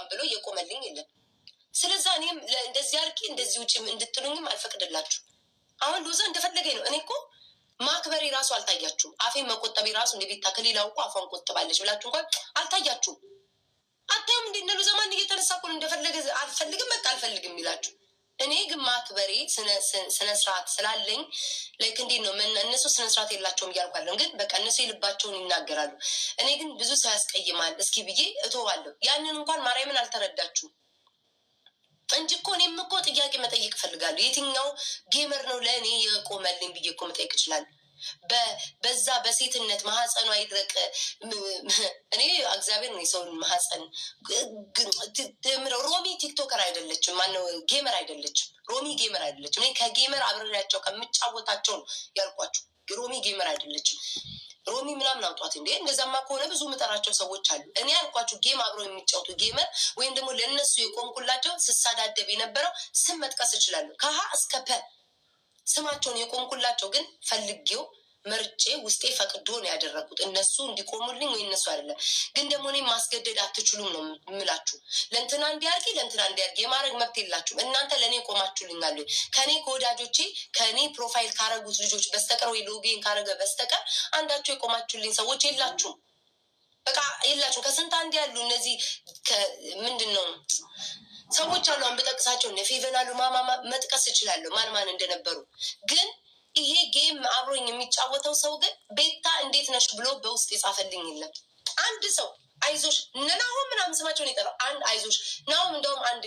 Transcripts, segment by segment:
ብሎ የቆመልኝ የለም። ስለዚህ እኔም እንደዚህ አርቂ እንደዚህ ውጪ እንድትሉኝም አልፈቅድላችሁ። አሁን ሎዛ እንደፈለገኝ ነው። እኔ እኮ ማክበሬ ራሱ አልታያችሁም። አፌን መቆጠቤ ራሱ እንደ ቤታ ከሌላው እኮ አፏን ቆጥባለች ብላችሁ እንኳን አልታያችሁም። አታዩም እንዴ? እነ ሎዛ ማን እየተነሳ እኮ እንደፈለገ አልፈልግም በቃ አልፈልግም ይላችሁ። እኔ ግን ማክበሬ ስነስርዓት ስላለኝ ላይክ እንዴት ነው እነሱ ስነስርዓት የላቸውም እያልኳለሁ። ግን በቃ እነሱ የልባቸውን ይናገራሉ። እኔ ግን ብዙ ሰው ያስቀይማል እስኪ ብዬ እተዋለሁ። ያንን እንኳን ማርያምን አልተረዳችሁም እንጂ እኮ እኔም እኮ ጥያቄ መጠየቅ እፈልጋለሁ። የትኛው ጌመር ነው ለእኔ የቆመልኝ ብዬ እኮ መጠየቅ እችላለሁ። በዛ በሴትነት ማህፀኗ ይድረቅ። እኔ እግዚአብሔር ነው የሰውን ማህፀን ሮሚ ቲክቶከር አይደለችም፣ ማነው ጌመር አይደለችም። ሮሚ ጌመር አይደለችም። እኔ ከጌመር አብሬያቸው ከምጫወታቸው ነው ያልኳቸው። ሮሚ ጌመር አይደለችም። ሮሚ ምናምን አውጧት እንዴ! እንደዛማ ከሆነ ብዙ ምጠራቸው ሰዎች አሉ። እኔ ያልኳችሁ ጌም አብረው የሚጫወቱ ጌመር ወይም ደግሞ ለእነሱ የቆምኩላቸው ስሳዳደብ የነበረው ስም መጥቀስ እችላለሁ። ከሀ እስከ ፐ ስማቸውን የቆምኩላቸው ግን ፈልጌው መርጬ ውስጤ ፈቅዶ ነው ያደረጉት። እነሱ እንዲቆሙልኝ ወይ እነሱ አይደለም። ግን ደግሞ እኔ ማስገደድ አትችሉም ነው የምላችሁ። ለእንትና እንዲያርጊ ለእንትና እንዲያርጊ የማድረግ መብት የላችሁም። እናንተ ለእኔ ቆማችሁልኛል ወይ? ከእኔ ከወዳጆቼ ከእኔ ፕሮፋይል ካረጉት ልጆች በስተቀር ወይ ሎጌን ካረገ በስተቀር አንዳቸው የቆማችሁልኝ ሰዎች የላችሁም። በቃ የላችሁም። ከስንት አንድ ያሉ እነዚህ ምንድን ነው ሰዎች አሉ። አሁን በጠቅሳቸው ፌቨናሉ ማማማ መጥቀስ እችላለሁ ማን ማን እንደነበሩ። ግን ይሄ ጌም አብሮኝ የሚጫወተው ሰው ግን ቤታ እንዴት ነሽ ብሎ በውስጥ የጻፈልኝ የለም። አንድ ሰው አይዞሽ ናሁም ምናምን ስማቸውን የጠራው አንድ አይዞሽ ናሁም እንደውም አንድ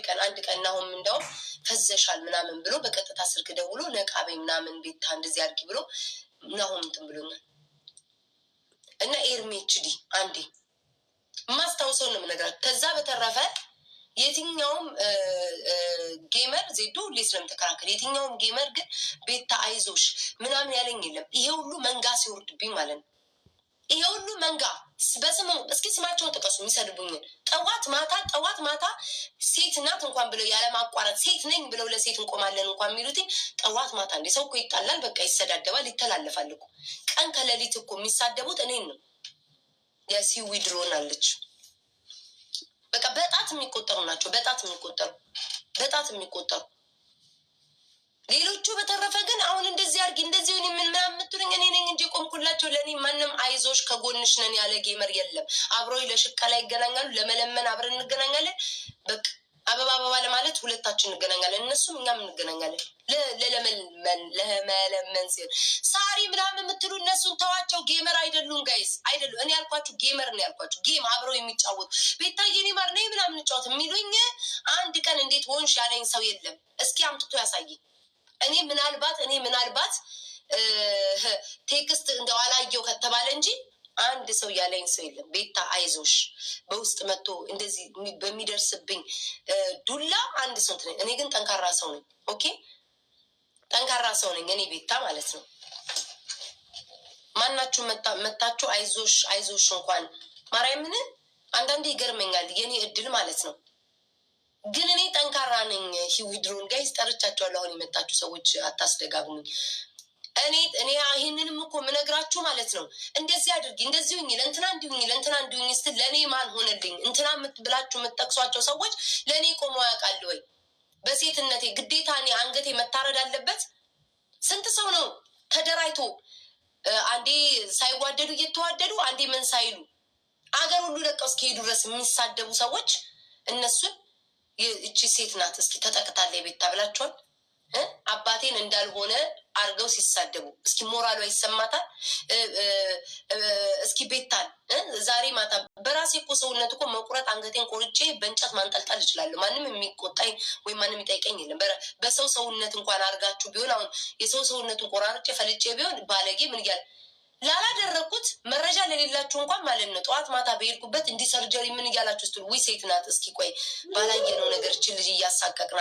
ቀን ናሁም እንደውም ፈዘሻል ምናምን ብሎ በቀጥታ ስልክ ደውሎ ነቃቤ ምናምን ቤታ እንደዚህ አድርጊ ብሎ ናሁም እንትን ብሎኛል። እና ኤርሜችዲ አንዴ ማስታውሰው ነው የምነግራችሁ። ከዛ በተረፈ የትኛውም ጌመር ዜዶ ሁሌ ስለምተከራከር የትኛውም ጌመር ግን ቤታ አይዞሽ ምናምን ያለኝ የለም። ይሄ ሁሉ መንጋ ሲወርድብኝ ማለት ነው። ይሄ ሁሉ መንጋ በስም እስኪ ስማቸውን ጥቀሱ የሚሰድቡኝን። ጠዋት ማታ ሴት ናት እንኳን ብለው ያለማቋረጥ ሴት ነኝ ብለው ለሴት እንቆማለን እንኳን የሚሉት ጠዋት ማታ። እንዴ ሰው እኮ ይጣላል፣ በቃ ይሰዳደባል፣ ይተላለፋል እኮ። ቀን ከሌሊት እኮ የሚሳደቡት እኔን ነው። የሲዊ ድሮን አለች በቃ በጣት የሚቆጠሩ ናቸው። በጣት የሚቆጠሩ ሌሎቹ በተረፈ ግን አሁን እንደዚህ አርጊ እንደዚህ ሆን ምናምን የምትሉኝ እኔ ነኝ እንጂ ቆምኩላቸው። ለእኔ ማንም አይዞሽ ከጎንሽ ነን ያለ ጌመር የለም። አብረው ለሽቀላ ይገናኛሉ፣ ለመለመን አብረን እንገናኛለን። በቃ አበባ ለማለት ሁለታችን እንገናኛለን፣ እነሱም እኛም እንገናኛለን። ለመለመን ሲሆን ሳሪ ምናምን የምትሉ እነሱን ተዋቸው። ጌመር አይደሉም ጋይስ፣ አይደሉም። እኔ ያልኳችሁ ጌመር ነው ያልኳችሁ። ጌም አብረው የሚጫወቱ ቤታዬ እኔ ማር ነኝ ምናምን እንጫወት የሚሉኝ አንድ ቀን እንዴት ሆንሽ ያለኝ ሰው የለም። እስኪ አምጥቶ ያሳየኝ። እኔ ምናልባት ቴክስት እንደው አላየው ከተባለ እንጂ አንድ ሰው ያለኝ ሰው የለም። ቤታ አይዞሽ በውስጥ መጥቶ እንደዚህ በሚደርስብኝ ዱላ አንድ ሰው ነኝ። እኔ ግን ጠንካራ ሰው ነኝ። ኦኬ ጠንካራ ሰው ነኝ እኔ ቤታ ማለት ነው። ማናችሁ መታችሁ አይዞሽ እንኳን ማርያምን አንዳንዴ ይገርመኛል የኔ እድል ማለት ነው። ግን እኔ ጠንካራ ነኝ። ሂዊድሮን ጋይስ ጠርቻቸዋለሁ። አሁን የመጣችሁ ሰዎች አታስደጋግሙኝ። እኔ ይህንንም እኮ ምነግራችሁ ማለት ነው። እንደዚህ አድርጊ እንደዚህ ሁኝ ለእንትና እንዲሁኝ ለእንትና እንዲሁኝ ስትል ለእኔ ማን ሆነልኝ? እንትና ብላችሁ የምትጠቅሷቸው ሰዎች ለእኔ ቆሞ ያውቃል ወይ? በሴትነቴ ግዴታ እኔ አንገቴ መታረድ አለበት? ስንት ሰው ነው ተደራይቶ አንዴ ሳይዋደዱ እየተዋደዱ አንዴ ምን ሳይሉ አገር ሁሉ ለቀው እስኪሄዱ ድረስ የሚሳደቡ ሰዎች እነሱን እቺ ሴት ናት እስኪ ተጠቅታለ ቤታ ብላችኋል። አባቴን እንዳልሆነ አርገው ሲሳደቡ እስኪ ሞራሏ ይሰማታል? እስኪ ቤታል ዛሬ ማታ በራሴ እኮ ሰውነት እኮ መቁረጥ አንገቴን ቆርጬ በእንጨት ማንጠልጠል እችላለሁ። ማንም የሚቆጣኝ ወይም ማንም የሚጠይቀኝ የለም። በሰው ሰውነት እንኳን አርጋችሁ ቢሆን አሁን የሰው ሰውነቱን ቆራርጬ ፈልጬ ቢሆን ባለጌ ምን እያለ ላላደረግኩት መረጃ ለሌላችሁ እንኳን ማለት ነው። ጠዋት ማታ በሄድኩበት እንዲህ ሰርጀሪ ምን እያላችሁ ስትሉ ዊ ሴት ናት እስኪ ቆይ ባላየነው ነገር ችል ልጅ እያሳቀቅና